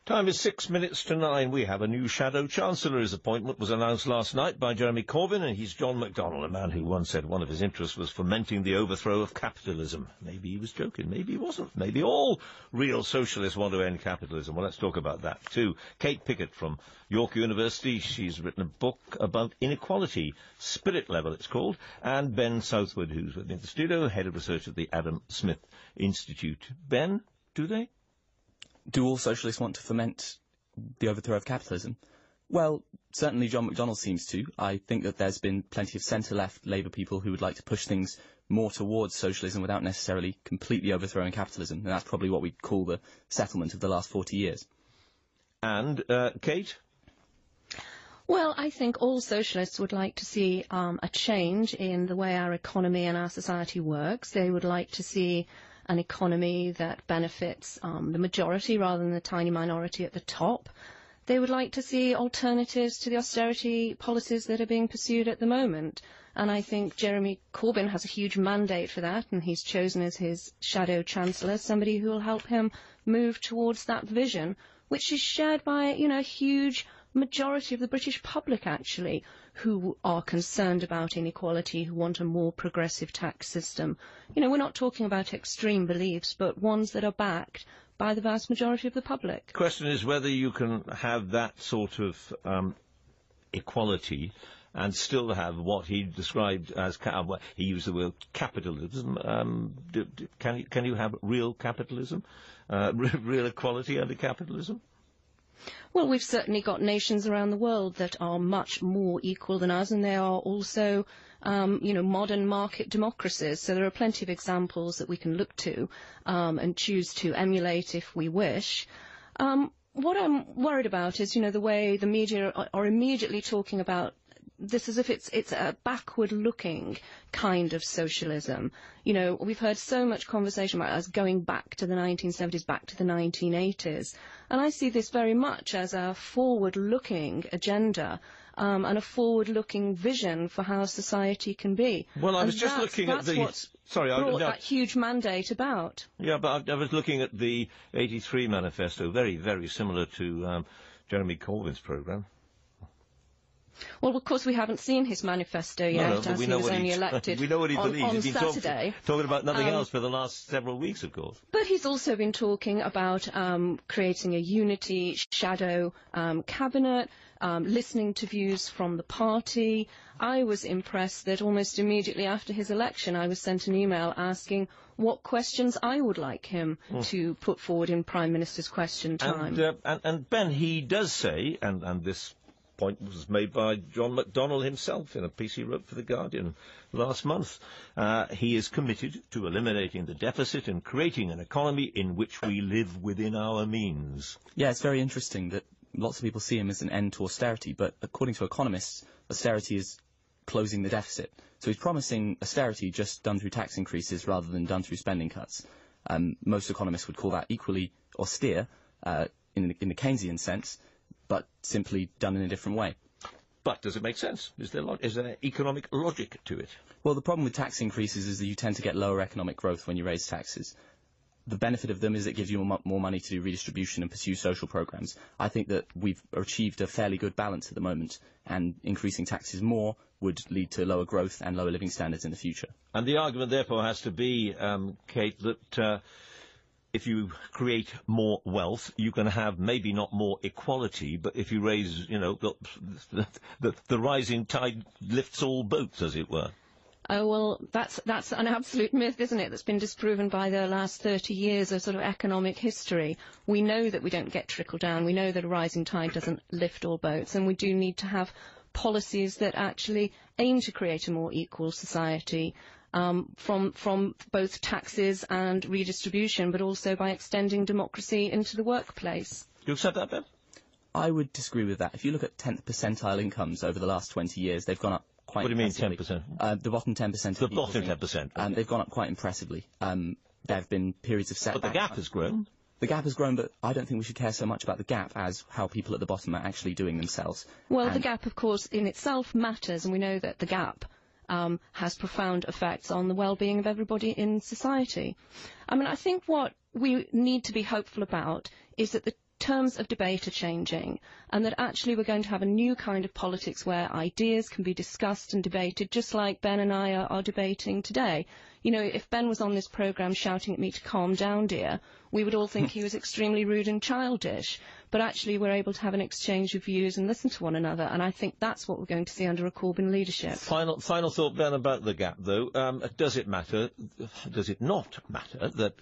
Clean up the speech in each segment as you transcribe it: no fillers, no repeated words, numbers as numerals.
Time is 6 minutes to 9. We have a new Shadow Chancellor. His appointment was announced last night by Jeremy Corbyn, and he's John McDonnell, a man who once said one of his interests was fomenting the overthrow of capitalism. Maybe he was joking, maybe he wasn't. Maybe all real socialists want to end capitalism. Well, let's talk about that too. Kate Pickett from York University. She's written a book about inequality, Spirit Level it's called, and Ben Southwood, who's with me in the studio, head of research at the Adam Smith Institute. Ben, do they? Do all socialists want to foment the overthrow of capitalism? Well, certainly John McDonnell seems to. I think that there's been plenty of centre-left Labour people who would like to push things more towards socialism without necessarily completely overthrowing capitalism. And that's probably what we'd call the settlement of the last 40 years. And, Kate? Well, I think all socialists would like to see a change in the way our economy and our society works. They would like to see an economy that benefits the majority rather than the tiny minority at the top. They would like to see alternatives to the austerity policies that are being pursued at the moment. And I think Jeremy Corbyn has a huge mandate for that, and he's chosen as his shadow chancellor somebody who will help him move towards that vision, which is shared by, a huge majority of the British public, actually, who are concerned about inequality, who want a more progressive tax system. We're not talking about extreme beliefs, but ones that are backed by the vast majority of the public. The question is whether you can have that sort of equality and still have what he described as, he used the word capitalism. Can you have real capitalism, real equality under capitalism? Well, we've certainly got nations around the world that are much more equal than us, and they are also, modern market democracies. So there are plenty of examples that we can look to and choose to emulate if we wish. What I'm worried about is, the way the media are immediately talking about this as if it's a backward-looking kind of socialism. We've heard so much conversation about us going back to the 1970s, back to the 1980s. And I see this very much as a forward-looking agenda and a forward-looking vision for how society can be. Well, I was just looking at the... brought that huge mandate about. Yeah, but I was looking at the 83 manifesto, very, very similar to Jeremy Corbyn's programme. Well, of course, we haven't seen his manifesto yet, as he was only elected we know what he believes. on He's been Saturday. Talking about nothing else for the last several weeks, of course. But he's also been talking about creating a unity shadow cabinet, listening to views from the party. I was impressed that almost immediately after his election, I was sent an email asking what questions I would like him to put forward in Prime Minister's question time. And Ben, he does say, and this point was made by John McDonnell himself in a piece he wrote for The Guardian last month. He is committed to eliminating the deficit and creating an economy in which we live within our means. Yeah, it's very interesting that lots of people see him as an end to austerity, but according to economists, austerity is closing the deficit. So he's promising austerity just done through tax increases rather than done through spending cuts. Most economists would call that equally austere in the Keynesian sense, but simply done in a different way. But does it make sense? Is there economic logic to it? Well, the problem with tax increases is that you tend to get lower economic growth when you raise taxes. The benefit of them is it gives you more money to do redistribution and pursue social programs. I think that we've achieved a fairly good balance at the moment, and increasing taxes more would lead to lower growth and lower living standards in the future. And the argument, therefore, has to be, Kate, that if you create more wealth, you can have maybe not more equality, but if you raise, the rising tide lifts all boats, as it were. Oh, well, that's an absolute myth, isn't it, that's been disproven by the last 30 years of sort of economic history. We know that we don't get trickle down. We know that a rising tide doesn't lift all boats, and we do need to have policies that actually aim to create a more equal society. From both taxes and redistribution, but also by extending democracy into the workplace. You accept that, Ben? I would disagree with that. If you look at 10th percentile incomes over the last 20 years, they've gone up quite impressively. What do you mean 10%? The bottom 10% of the bottom 10%. Okay. They've gone up quite impressively. There have been periods of setbacks. But the gap has grown. The gap has grown, but I don't think we should care so much about the gap as how people at the bottom are actually doing themselves. Well, the gap, of course, in itself matters, and we know that the gap has profound effects on the well-being of everybody in society. I mean, I think what we need to be hopeful about is that the terms of debate are changing, and that actually we're going to have a new kind of politics where ideas can be discussed and debated, just like Ben and I are debating today. You know, if Ben was on this programme shouting at me to calm down, dear, we would all think he was extremely rude and childish. But actually we're able to have an exchange of views and listen to one another, and I think that's what we're going to see under a Corbyn leadership. Final thought, Ben, about the gap, though. Does it not matter that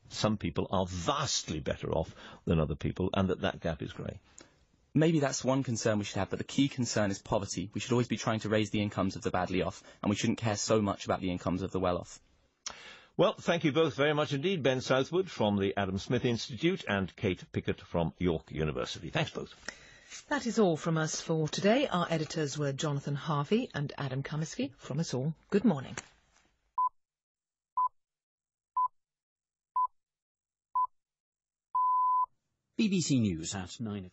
some people are vastly better off than other people, and that gap is grey? Maybe that's one concern we should have, but the key concern is poverty. We should always be trying to raise the incomes of the badly off, and we shouldn't care so much about the incomes of the well-off. Well, thank you both very much indeed, Ben Southwood from the Adam Smith Institute and Kate Pickett from York University. Thanks both. That is all from us for today. Our editors were Jonathan Harvey and Adam Comiskey. From us all, good morning. BBC News at 9 o'clock.